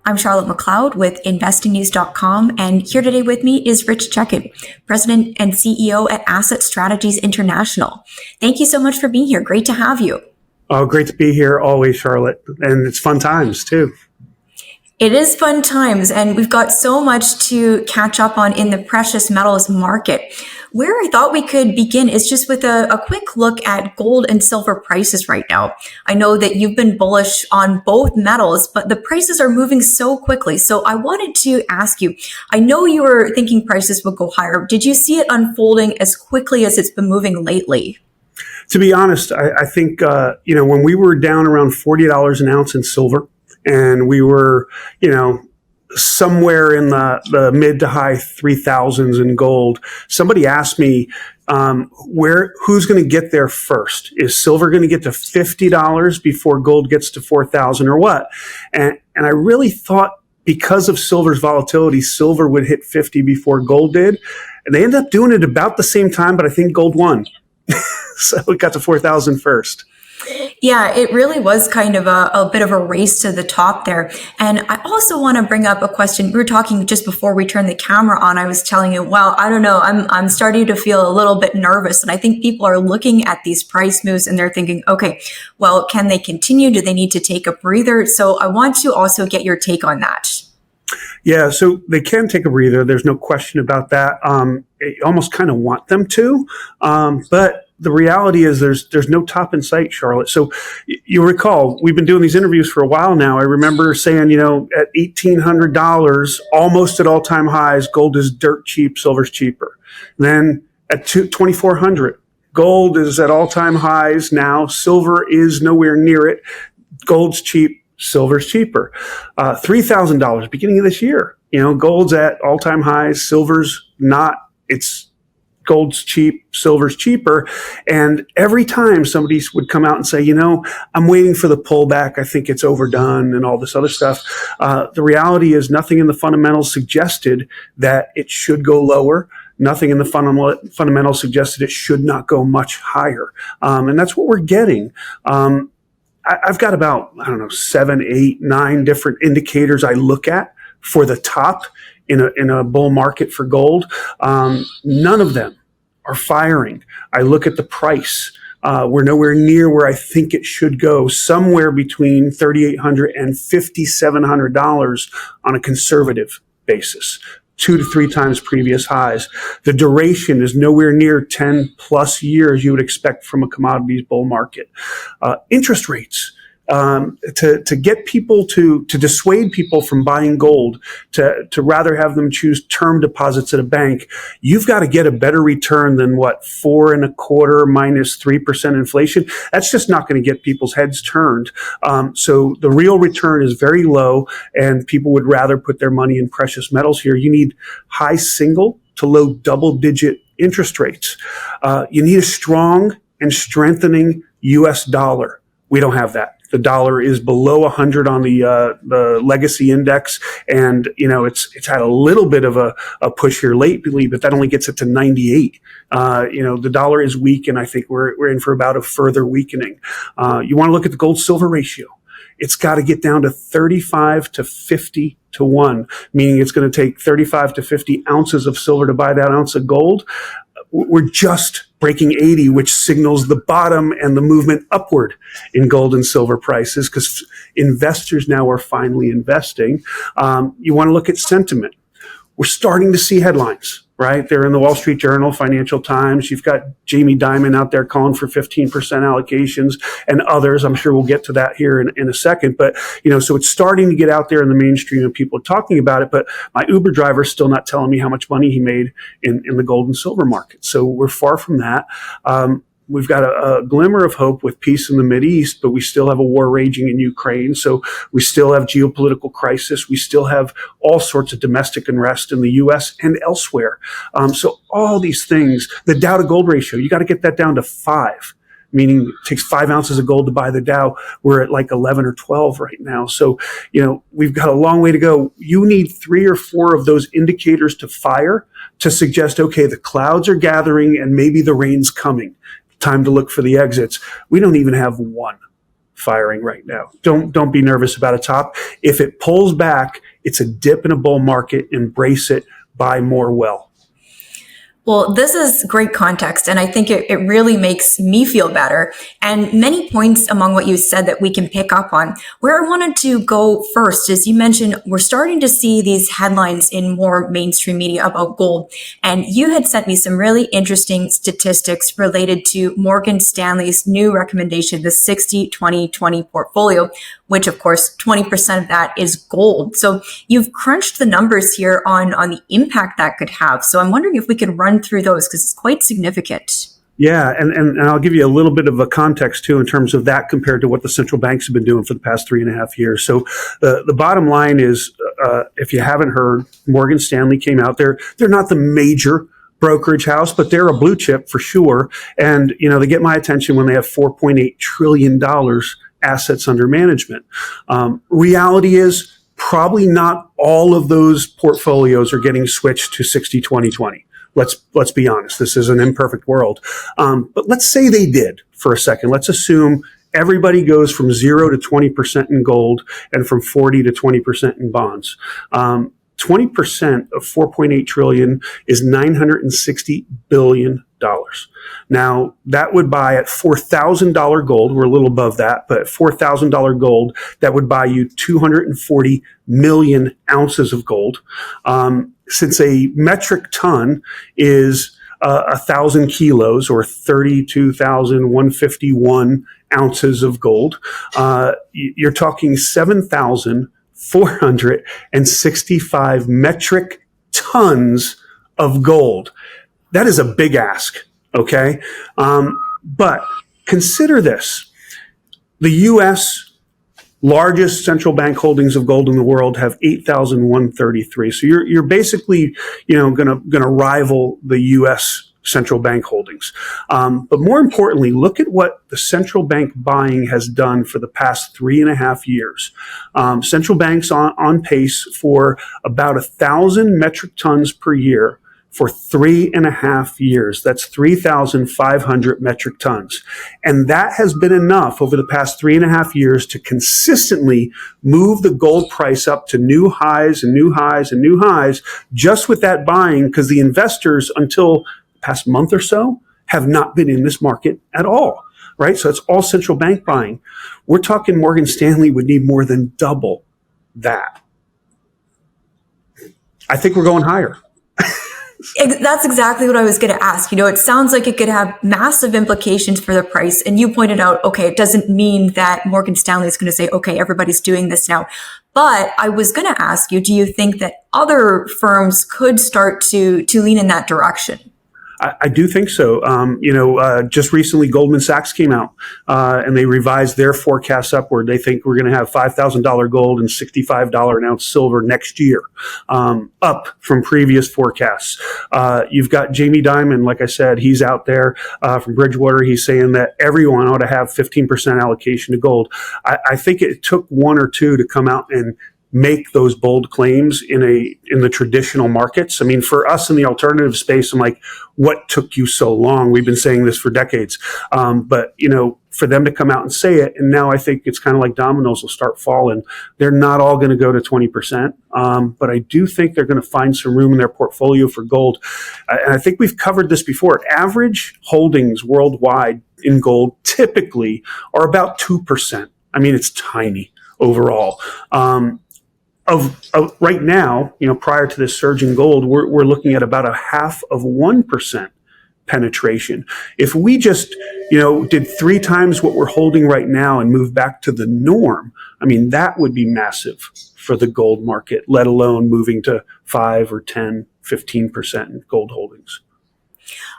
I'm Charlotte McLeod with investingnews.com, and here today with me is Rich Checkan, President and CEO at Asset Strategies International. Thank you so much for being here. Great to have you. Oh, great to be here always, Charlotte. And it's fun times too. It is fun times, and we've got so much to catch up on in the precious metals market. Where I thought we could begin is just with a quick look at gold and silver prices right now. I know that you've been bullish on both metals, but the prices are moving so quickly. So I wanted to ask you, I know you were thinking prices would go higher. Did you see it unfolding as quickly as it's been moving lately? To be honest, I think, when we were down around $40 an ounce in silver, and we were, somewhere in the mid to high 3,000s in gold. Somebody asked me, who's going to get there first? Is silver going to get to $50 before gold gets to 4,000 or what? And I really thought because of silver's volatility, silver would hit 50 before gold did. And they ended up doing it about the same time, but I think gold won. So it got to 4,000 first. Yeah, it really was kind of a bit of a race to the top there. And I also want to bring up a question. We were talking just before we turned the camera on. I was telling you, well, I don't know. I'm starting to feel a little bit nervous. And I think people are looking at these price moves and they're thinking, okay, well, can they continue? Do they need to take a breather? So I want to also get your take on that. Yeah, so they can take a breather. There's no question about that. I almost kind of want them to, but the reality is there's no top in sight, Charlotte. So you recall, we've been doing these interviews for a while now. I remember saying, at $1,800, almost at all-time highs, gold is dirt cheap, silver's cheaper. Then at $2,400, gold is at all-time highs now. Silver is nowhere near it. Gold's cheap, silver's cheaper. $3,000 beginning of this year. Gold's at all-time highs, silver's not. It's gold's cheap, silver's cheaper. And every time somebody would come out and say, I'm waiting for the pullback, I think it's overdone and all this other stuff. The reality is nothing in the fundamentals suggested that it should go lower. Nothing in the fundamentals suggested it should not go much higher. And that's what we're getting. I've got about, 7, 8, 9 different indicators I look at for the top in a bull market for gold. None of them are firing. I look at the price. We're nowhere near where I think it should go, somewhere between $3,800 and $5,700 on a conservative basis, 2 to 3 times previous highs. The duration is nowhere near 10 plus years you would expect from a commodities bull market. Interest rates. To get people to dissuade people from buying gold, to rather have them choose term deposits at a bank, you've got to get a better return than 4.25% minus 3% inflation. That's just not going to get people's heads turned. So the real return is very low, and people would rather put their money in precious metals here. You need high single to low double digit interest rates. You need a strong and strengthening U.S. dollar. We don't have that. The dollar is below 100 on the legacy index, and it's had a little bit of a push here lately, but that only gets it to 98. The dollar is weak, and I think we're in for about a further weakening. You want to look at the gold silver ratio. It's got to get down to 35 to 50 to 1, meaning it's going to take 35 to 50 ounces of silver to buy that ounce of gold. We're just breaking 80, which signals the bottom and the movement upward in gold and silver prices, because investors now are finally investing. You want to look at sentiment. We're starting to see headlines, right? They're in the Wall Street Journal, Financial Times. You've got Jamie Dimon out there calling for 15% allocations, and others. I'm sure we'll get to that here in a second. But, so it's starting to get out there in the mainstream and people are talking about it. But my Uber driver is still not telling me how much money he made in the gold and silver market. So we're far from that. We've got a glimmer of hope with peace in the Mideast, but we still have a war raging in Ukraine. So we still have geopolitical crisis. We still have all sorts of domestic unrest in the U.S. and elsewhere. So all these things, the Dow to gold ratio, you got to get that down to 5, meaning it takes 5 ounces of gold to buy the Dow. We're at like 11 or 12 right now. So, we've got a long way to go. You need 3 or 4 of those indicators to fire to suggest, okay, the clouds are gathering and maybe the rain's coming. Time to look for the exits. We don't even have one firing right now. Don't be nervous about a top. If it pulls back, it's a dip in a bull market. Embrace it. Buy more well. Well, this is great context, and I think it really makes me feel better. And many points among what you said that we can pick up on. Where I wanted to go first is you mentioned we're starting to see these headlines in more mainstream media about gold. And you had sent me some really interesting statistics related to Morgan Stanley's new recommendation, the 60-20-20 portfolio, which of course 20% of that is gold. So you've crunched the numbers here on the impact that could have. So I'm wondering if we could run through those because it's quite significant. Yeah, and I'll give you a little bit of a context too in terms of that compared to what the central banks have been doing for the past 3.5 years. So the bottom line is, if you haven't heard, Morgan Stanley came out there. They're not the major brokerage house, but they're a blue chip for sure. And they get my attention when they have $4.8 trillion assets under management. Reality is probably not all of those portfolios are getting switched to 60-20-20. Let's be honest. This is an imperfect world. But let's say they did for a second. Let's assume everybody goes from 0 to 20% in gold and from 40 to 20% in bonds. 20% of 4.8 trillion is $960 billion. Now, that would buy at $4,000 gold. We're a little above that, but at $4,000 gold, that would buy you 240 million ounces of gold. Since a metric ton is 1,000 kilos or 32,151 ounces of gold, you're talking 7,465 metric tons of gold. That is a big ask, okay? But consider this. The U.S. largest central bank holdings of gold in the world have 8,133. So you're basically, going to rival the U.S. central bank holdings. But more importantly, look at what the central bank buying has done for the past 3.5 years. Central banks on pace for about 1,000 metric tons per year for 3.5 years. That's 3,500 metric tons. And that has been enough over the past 3.5 years to consistently move the gold price up to new highs and new highs and new highs just with that buying, because the investors until the past month or so have not been in this market at all, right? So it's all central bank buying. We're talking Morgan Stanley would need more than double that. I think we're going higher. That's exactly what I was going to ask. It sounds like it could have massive implications for the price. And you pointed out, okay, it doesn't mean that Morgan Stanley is going to say, okay, everybody's doing this now. But I was going to ask you, do you think that other firms could start to lean in that direction? I do think so. Just recently Goldman Sachs came out and they revised their forecasts upward. They think we're going to have $5,000 gold and $65 an ounce silver next year, up from previous forecasts. You've got Jamie Dimon, like I said, he's out there from Bridgewater. He's saying that everyone ought to have 15% allocation to gold. I think it took one or two to come out and make those bold claims in the traditional markets. I mean, for us in the alternative space, I'm like, what took you so long? We've been saying this for decades. But for them to come out and say it, and now I think it's kind of like dominoes will start falling. They're not all going to go to 20%. But I do think they're going to find some room in their portfolio for gold. And I think we've covered this before. Average holdings worldwide in gold typically are about 2%. I mean, it's tiny overall. Of right now, prior to this surge in gold, we're looking at about 0.5% penetration. If we just, did 3 times what we're holding right now and move back to the norm, I mean, that would be massive for the gold market, let alone moving to 5 or 10, 15% in gold holdings.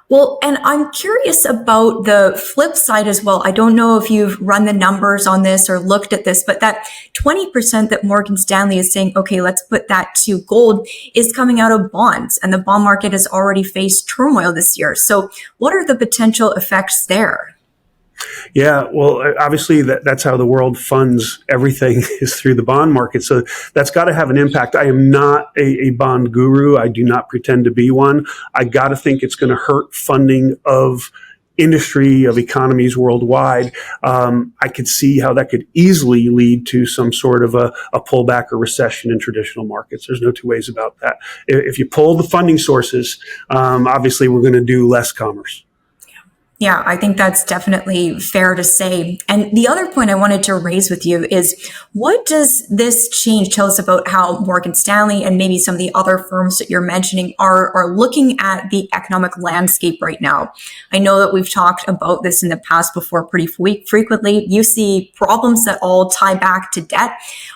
Well, and I'm curious about the flip side as well. I don't know if you've run the numbers on this or looked at this, but that 20% that Morgan Stanley is saying, okay, let's put that to gold, is coming out of bonds. And the bond market has already faced turmoil this year. So what are the potential effects there? Yeah, well, obviously that's how the world funds everything is through the bond market. So that's got to have an impact. I am not a bond guru. I do not pretend to be one. I got to think it's going to hurt funding of industry, of economies worldwide, I could see how that could easily lead to some sort of a pullback or recession in traditional markets. There's no two ways about that. If you pull the funding sources, obviously we're going to do less commerce. Yeah, I think that's definitely fair to say. And the other point I wanted to raise with you is, what does this change tell us about how Morgan Stanley and maybe some of the other firms that you're mentioning are looking at the economic landscape right now? I know that we've talked about this in the past before pretty frequently. You see problems that all tie back to debt.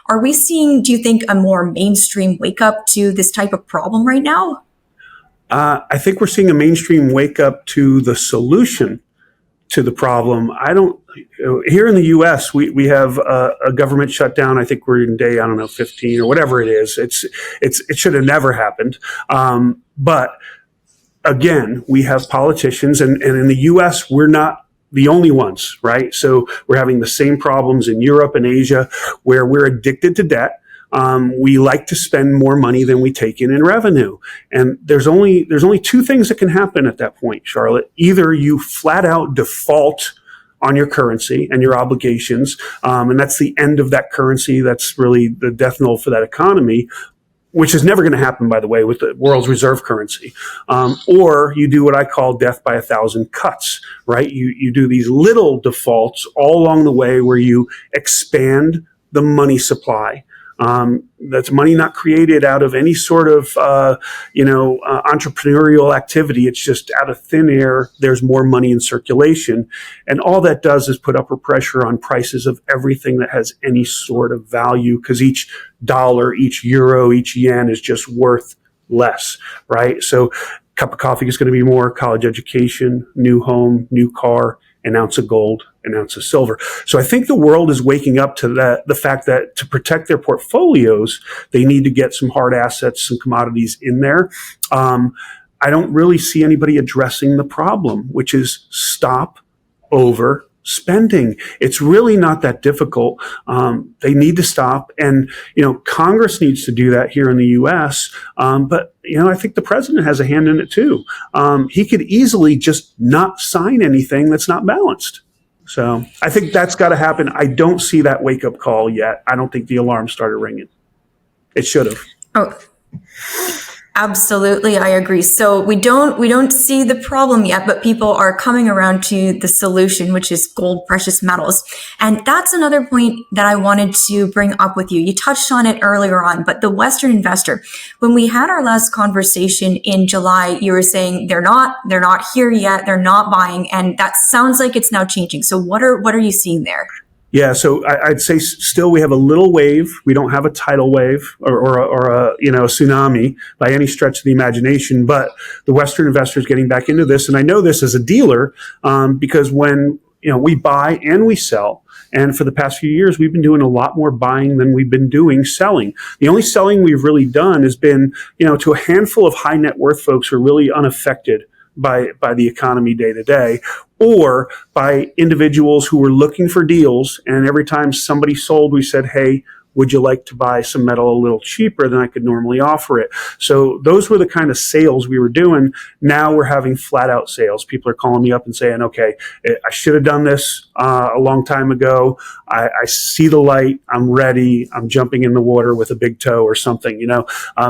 Are we seeing, do you think, a more mainstream wake up to this type of problem right now? I think we're seeing a mainstream wake up to the solution to the problem. Here in the U.S., we have a government shutdown. I think we're in day, 15 or whatever it is. It should have never happened. But again, we have politicians, and in the U.S., we're not the only ones, right? So we're having the same problems in Europe and Asia, where we're addicted to debt. We like to spend more money than we take in revenue. And there's only two things that can happen at that point, Charlotte. Either you flat out default on your currency and your obligations, and that's the end of that currency. That's really the death knell for that economy, which is never going to happen, by the way, with the world's reserve currency. Or you do what I call death by 1,000 cuts, right? You do these little defaults all along the way where you expand the money supply. That's money not created out of any sort of, entrepreneurial activity. It's just out of thin air. There's more money in circulation. And all that does is put upward pressure on prices of everything that has any sort of value, because each dollar, each euro, each yen is just worth less, right? So a cup of coffee is going to be more, college education, new home, new car, an ounce of gold, an ounce of silver. So I think the world is waking up to the fact that to protect their portfolios, they need to get some hard assets, some commodities in there. I don't really see anybody addressing the problem, which is stop overspending. It's really not that difficult. They need to stop. And, Congress needs to do that here in the U.S. But I think the president has a hand in it too. He could easily just not sign anything that's not balanced. So I think that's got to happen. I don't see that wake up call yet. I don't think the alarm started ringing. It should have. Oh, absolutely. I agree. So we don't see the problem yet, but people are coming around to the solution, which is gold, precious metals. And that's another point that I wanted to bring up with you. You touched on it earlier on, but the Western investor, when we had our last conversation in July, you were saying they're not here yet. They're not buying. And that sounds like it's now changing. So what are you seeing there? Yeah, so I'd say still we have a little wave. We don't have a tidal wave or a tsunami by any stretch of the imagination. But the Western investor is getting back into this, and I know this as a dealer because when we buy and we sell, and for the past few years we've been doing a lot more buying than we've been doing selling. The only selling we've really done has been to a handful of high net worth folks who are really unaffected by the economy day to day, or by individuals who were looking for deals. And every time somebody sold, we said, hey, would you like to buy some metal a little cheaper than I could normally offer it? So those were the kind of sales we were doing. Now we're having flat out sales. People are calling me up and saying, okay, I should have done this a long time ago. I see the light. I'm ready. I'm jumping in the water with a big toe or something,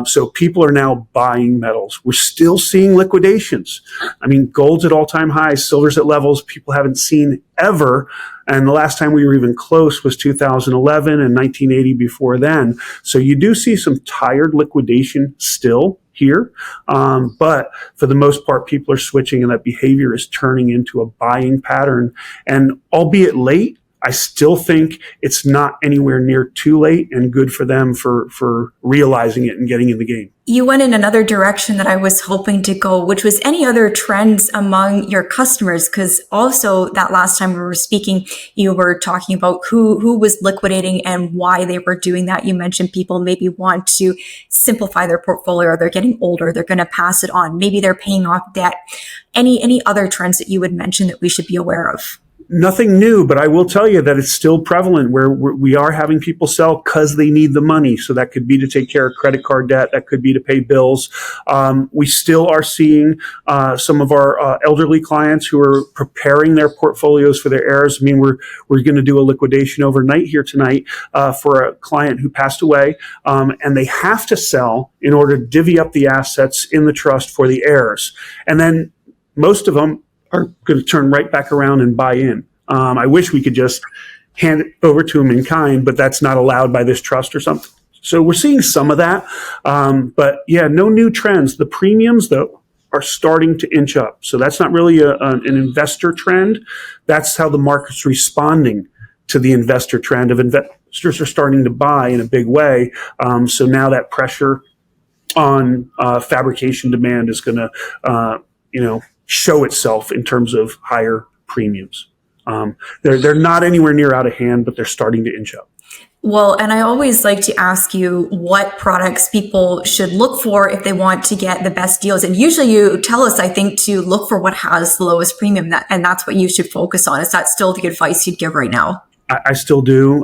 So people are now buying metals. We're still seeing liquidations. I mean, gold's at all-time highs, silver's at levels people haven't seen ever. And the last time we were even close was 2011 and 1980 before then. So you do see some tired liquidation still here. But for the most part, people are switching, and that behavior is turning into a buying pattern. And albeit late, I still think it's not anywhere near too late, and good for them for realizing it and getting in the game. You went in another direction that I was hoping to go, which was any other trends among your customers. Because also that last time we were speaking, you were talking about who was liquidating and why they were doing that. You mentioned people maybe want to simplify their portfolio. They're getting older. They're going to pass it on. Maybe they're paying off debt. Any other trends that you would mention that we should be aware of? Nothing new, but I will tell you that it's still prevalent where we are having people sell because they need the money. So that could be to take care of credit card debt. That could be to pay bills. We still are seeing some of our elderly clients who are preparing their portfolios for their heirs. I mean, we're going to do a liquidation overnight here tonight for a client who passed away, and they have to sell in order to divvy up the assets in the trust for the heirs. And then most of them are going to turn right back around and buy in. I wish we could just hand it over to them in kind, but that's not allowed by this trust or something. So we're seeing some of that. But yeah, no new trends. The premiums, though, are starting to inch up. So that's not really an investor trend. That's how the market's responding to the investor trend of investors are starting to buy in a big way. So now that pressure on fabrication demand is going to, show itself in terms of higher premiums. They're not anywhere near out of hand, but they're starting to inch up. Well, and I always like to ask you what products people should look for if they want to get the best deals. And usually you tell us, I think, to look for what has the lowest premium, and that's what you should focus on. Is that still the advice you'd give right now? I still do.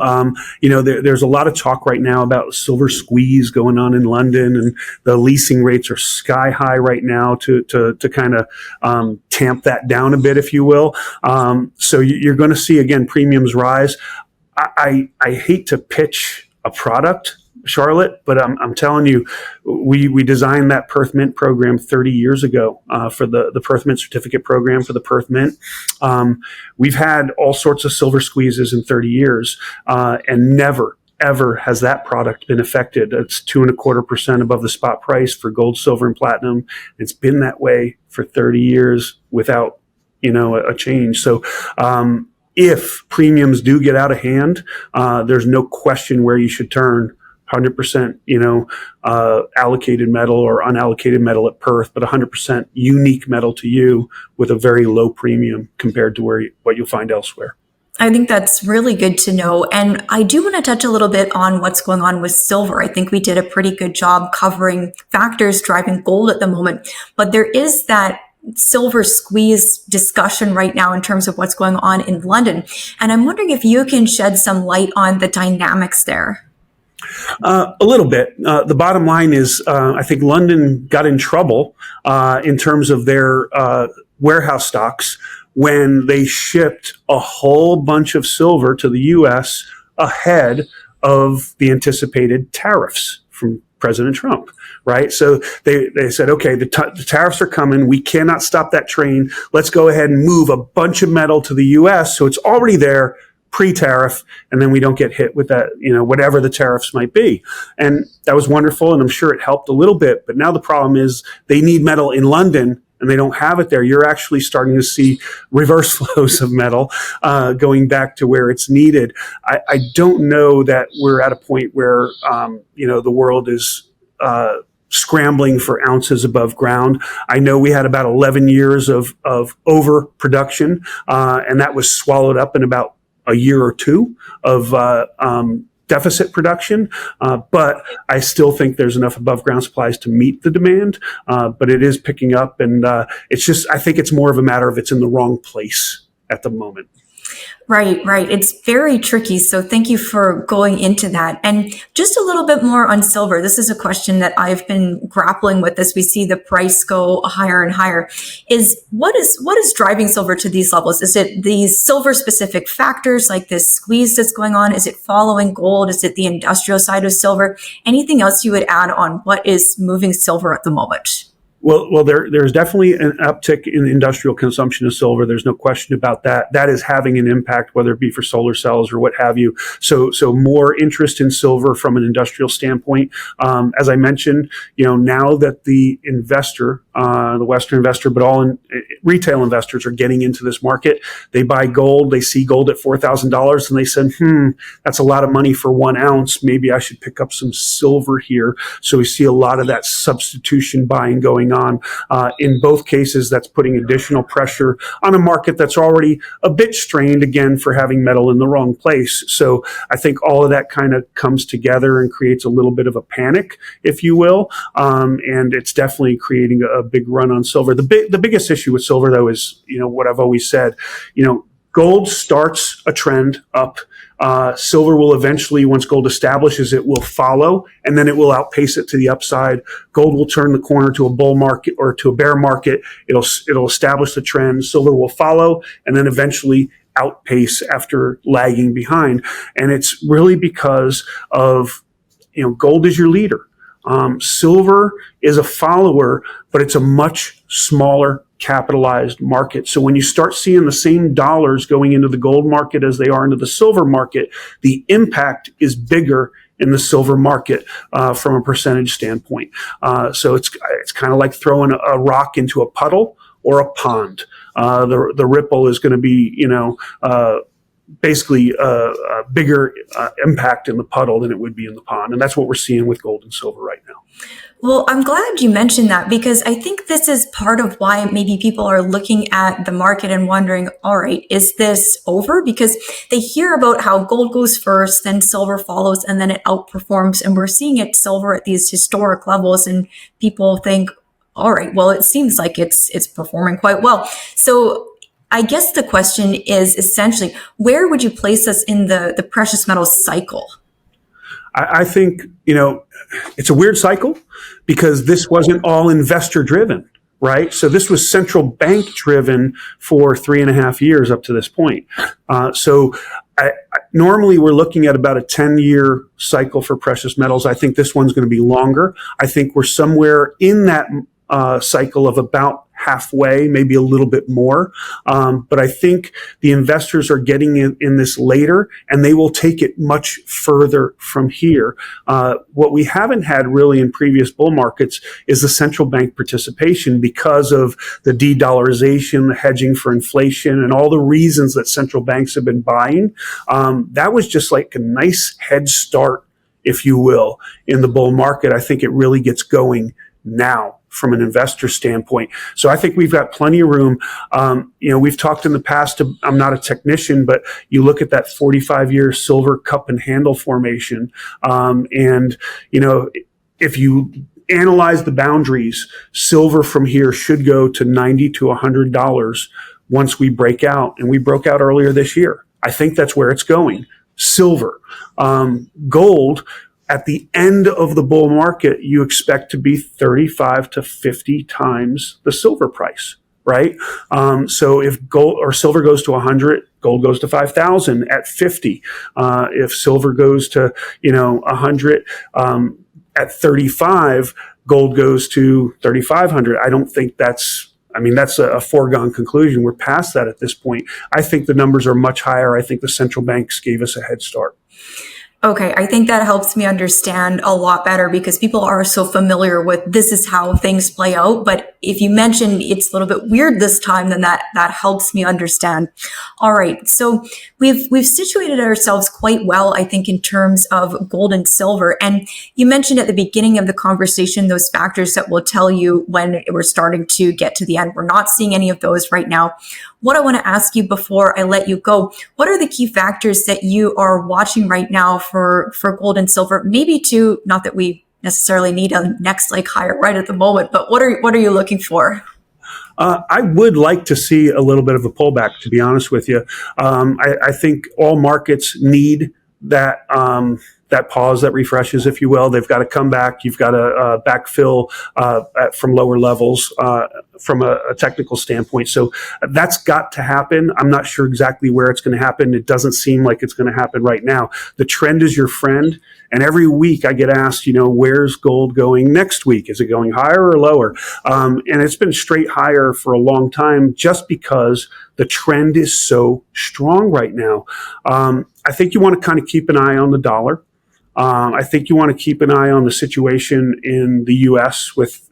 There's a lot of talk right now about silver squeeze going on in London, and the leasing rates are sky high right now to kind of tamp that down a bit, if you will. So you're going to see, again, premiums rise. I hate to pitch a product, Charlotte, but I'm telling you, we designed that Perth Mint program 30 years ago for the Perth Mint certificate program for the Perth Mint. We've had all sorts of silver squeezes in 30 years, and never, ever has that product been affected. It's 2.25% above the spot price for gold, silver, and platinum. It's been that way for 30 years without, a change. So, if premiums do get out of hand, there's no question where you should turn. 100%, allocated metal or unallocated metal at Perth, but 100% unique metal to you with a very low premium compared to what you'll find elsewhere. I think that's really good to know. And I do want to touch a little bit on what's going on with silver. I think we did a pretty good job covering factors driving gold at the moment, but there is that silver squeeze discussion right now in terms of what's going on in London. And I'm wondering if you can shed some light on the dynamics there. A little bit. The bottom line is, I think London got in trouble in terms of their warehouse stocks when they shipped a whole bunch of silver to the U.S. ahead of the anticipated tariffs from President Trump, right? So they said, okay, the tariffs are coming. We cannot stop that train. Let's go ahead and move a bunch of metal to the U.S. so it's already there pre-tariff, and then we don't get hit with that, whatever the tariffs might be. And that was wonderful, and I'm sure it helped a little bit. But now the problem is they need metal in London, and they don't have it there. You're actually starting to see reverse flows of metal going back to where it's needed. I don't know that we're at a point where, the world is scrambling for ounces above ground. I know we had about 11 years of overproduction, and that was swallowed up in about a year or two of deficit production, but I still think there's enough above ground supplies to meet the demand, but it is picking up, and it's just, I think it's more of a matter of it's in the wrong place at the moment. Right. It's very tricky. So thank you for going into that. And just a little bit more on silver. This is a question that I've been grappling with as we see the price go higher and higher. What is driving silver to these levels? Is it these silver specific factors like this squeeze that's going on? Is it following gold? Is it the industrial side of silver? Anything else you would add on what is moving silver at the moment? Well, there's definitely an uptick in industrial consumption of silver. There's no question about that. That is having an impact, whether it be for solar cells or what have you. So more interest in silver from an industrial standpoint. As I mentioned, now that the investor, the Western investor, but all retail investors are getting into this market, they buy gold, they see gold at $4,000, and they said, that's a lot of money for 1 ounce. Maybe I should pick up some silver here. So we see a lot of that substitution buying going on. In both cases, that's putting additional pressure on a market that's already a bit strained, again, for having metal in the wrong place. So I think all of that kind of comes together and creates a little bit of a panic, if you will. And it's definitely creating a big run on silver. The biggest issue with silver, though, is, what I've always said, Gold starts a trend up. Silver will eventually, once gold establishes it, will follow, and then it will outpace it to the upside. Gold will turn the corner to a bull market or to a bear market. It'll establish the trend. Silver will follow, and then eventually outpace after lagging behind. And it's really because of, gold is your leader. Silver is a follower, but it's a much smaller capitalized market. So when you start seeing the same dollars going into the gold market as they are into the silver market, the impact is bigger in the silver market from a percentage standpoint. So it's kind of like throwing a rock into a puddle or a pond. The ripple is going to be, basically a bigger impact in the puddle than it would be in the pond. And that's what we're seeing with gold and silver right now. Well, I'm glad you mentioned that, because I think this is part of why maybe people are looking at the market and wondering, all right, is this over? Because they hear about how gold goes first, then silver follows, and then it outperforms. And we're seeing it silver at these historic levels, and people think, all right, well, it seems like it's performing quite well. So I guess the question is essentially, where would you place us in the precious metals cycle? I think, it's a weird cycle because this wasn't all investor driven, right? So this was central bank driven for 3.5 years up to this point. Normally we're looking at about a 10-year cycle for precious metals. I think this one's going to be longer. I think we're somewhere in that cycle of about halfway, maybe a little bit more. But I think the investors are getting in this later, and they will take it much further from here. What we haven't had really in previous bull markets is the central bank participation because of the de-dollarization, the hedging for inflation, and all the reasons that central banks have been buying. That was just like a nice head start, if you will, in the bull market. I think it really gets going now from an investor standpoint. So I think we've got plenty of room. We've talked in the past, I'm not a technician, but you look at that 45-year silver cup and handle formation. If you analyze the boundaries, silver from here should go to $90 to $100 once we break out. And we broke out earlier this year. I think that's where it's going. Silver. Gold, at the end of the bull market, you expect to be 35 to 50 times the silver price, right? So if gold or silver goes to 100, gold goes to 5,000 at 50. If silver goes to, 100 at 35, gold goes to 3,500. I don't think that's a foregone conclusion. We're past that at this point. I think the numbers are much higher. I think the central banks gave us a head start. Okay, I think that helps me understand a lot better, because people are so familiar with this is how things play out. But if you mention it's a little bit weird this time, then that helps me understand. All right, so we've situated ourselves quite well, I think, in terms of gold and silver. And you mentioned at the beginning of the conversation those factors that will tell you when we're starting to get to the end. We're not seeing any of those right now. What I want to ask you before I let you go, what are the key factors that you are watching right now for gold and silver? Maybe to, not that we necessarily need a next leg higher right at the moment, but what are you looking for? I would like to see a little bit of a pullback, to be honest with you. I think all markets need that pause, that refreshes, if you will. They've got to come back. You've got to backfill from lower levels from a technical standpoint. So that's got to happen. I'm not sure exactly where it's going to happen. It doesn't seem like it's going to happen right now. The trend is your friend. And every week I get asked, where's gold going next week? Is it going higher or lower? And it's been straight higher for a long time just because the trend is so strong right now. I think you want to kind of keep an eye on the dollar. I think you want to keep an eye on the situation in the U.S. with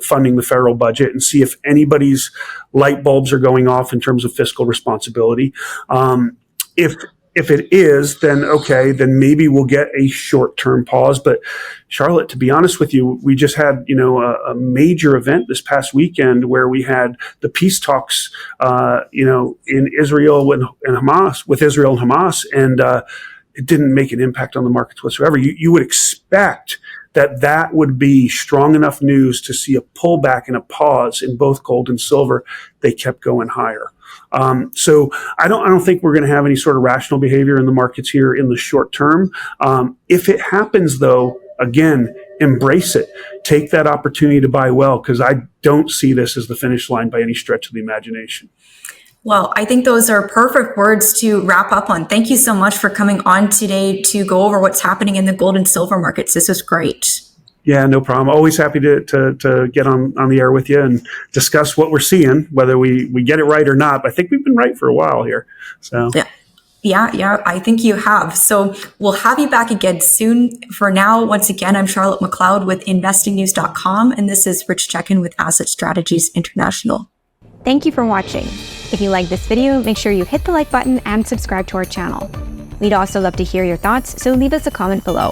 funding the federal budget and see if anybody's light bulbs are going off in terms of fiscal responsibility. If it is, then okay, then maybe we'll get a short-term pause. But Charlotte, to be honest with you, we just had a major event this past weekend where we had the peace talks in Israel and Hamas, with Israel and Hamas, and it didn't make an impact on the markets whatsoever. You would expect that would be strong enough news to see a pullback and a pause in both gold and silver. They kept going higher. So I don't think we're going to have any sort of rational behavior in the markets here in the short term. If it happens, though, again, embrace it. Take that opportunity to buy well, because I don't see this as the finish line by any stretch of the imagination. Well, I think those are perfect words to wrap up on. Thank you so much for coming on today to go over what's happening in the gold and silver markets. This was great. Yeah, no problem. Always happy to get on the air with you and discuss what we're seeing, whether we get it right or not. But I think we've been right for a while here. So Yeah, I think you have. So we'll have you back again soon. For now, once again, I'm Charlotte McLeod with investingnews.com, and this is Rich Checkan with Asset Strategies International. Thank you for watching. If you like this video, make sure you hit the like button and subscribe to our channel. We'd also love to hear your thoughts, so leave us a comment below.